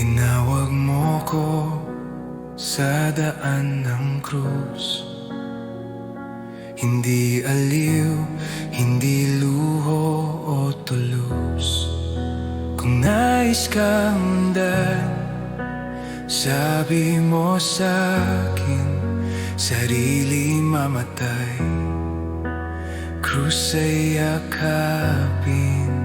Tinawag mo ko sa daan ng krus. Hindi aliw, hindi luho o tulus. Kung nais kang undan, sabi mo sa'kin, sarili mamatay, krus ay yakapin.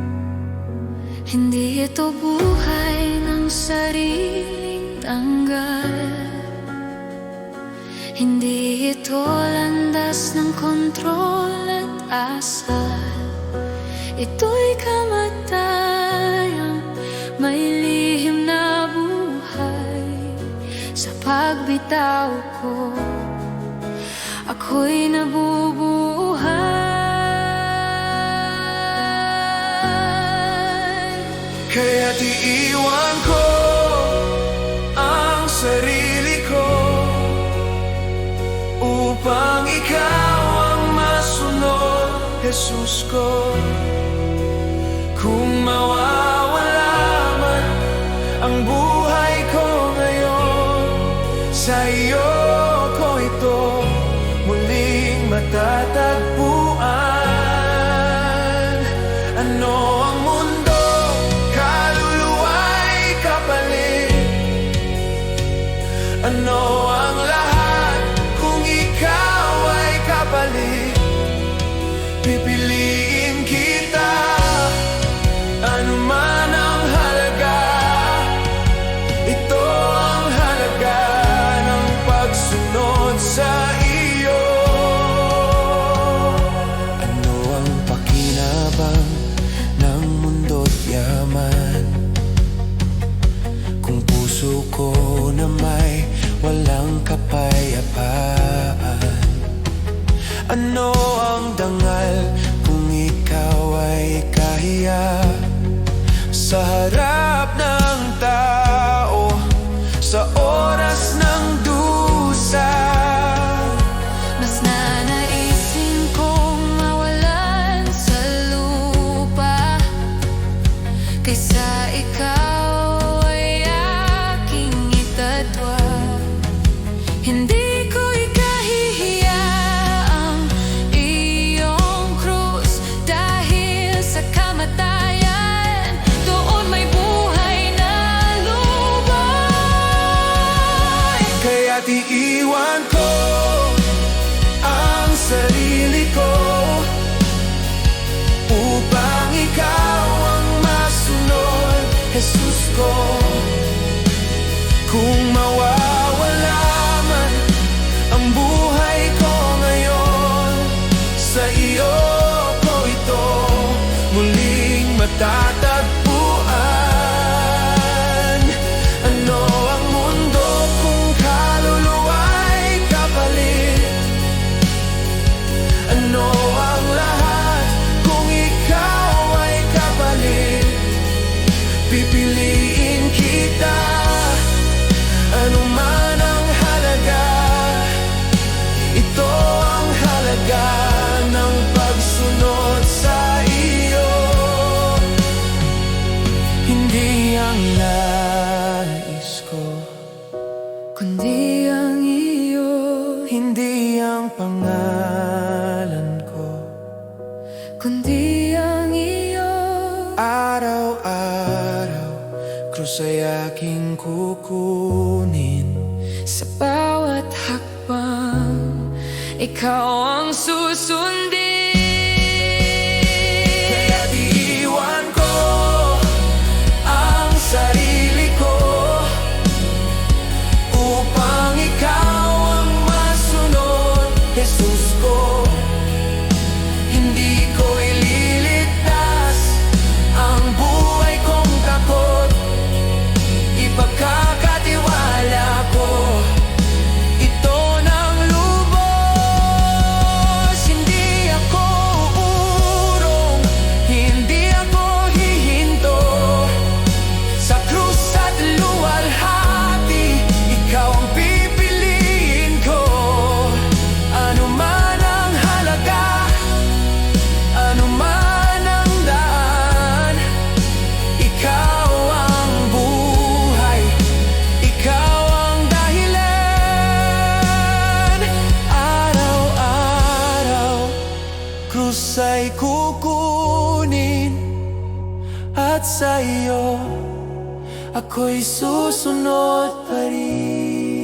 Hindi ito buhay ng sariling tanggal. Hindi ito landas ng kontrol at asal. Ito'y kamatayang may lihim na buhay. Sa pagbitaw ko, ako'y nabubuhay. Kaya't iiwan ko ang sarili ko upang ikaw ang masunod, Jesus ko. Kung mawawala man ang buhay ko ngayon, sa iyo ko ito muling matatagpuan. Ano ang mundo, kaluluwa'y kapalit. Ano ang lahat kung ikaw ay kapalit? Pipiliin kita, ano man ang halaga. Ito ang halaga ng pagsunod sa iyo. Ano ang pakinabang ng mundo't yaman kung puso ko na may walang kapayapaan? Ano ang dangal kung ikaw ay kahiya sa harap ng tao, sa oras ng dusa? Mas nanaisin kong mawalan sa lupa kaysa ikaw ay aking itatwa. Hindi ko ikahihiya ang iyong krus, dahil sa kamatayan doon may buhay na lubay. Kaya't iiwan ko ang sarili ko upang ikaw ang masunod, Jesus ko. Kung mawawala man ang buhay ko ngayon, sa iyo ko ito muling matatagpuan. Ano ang mundo kung kaluluwa'y kapalit? Ano ang lahat kung ikaw ay kapalit? Pipiliin kita, ano man ang halaga. Ito ang halaga ng pagsunod sa iyo. Hindi ang nais ko, Kundi ang iyo, hindi ang pangalan ko. kundi ang iyo. Araw-araw, krus ay aking kukunin. Sa bawat hakbang, ikaw ang susundin. Kaya't iiwan ko ang sarili ko upang ikaw ang masunod, Jesus ko. Hindi ko ililigtas ang buhay kong takot, ipagkakatiwala ko ito ng lubos. Hindi ako sa iyo, ako'y susunod pa rin.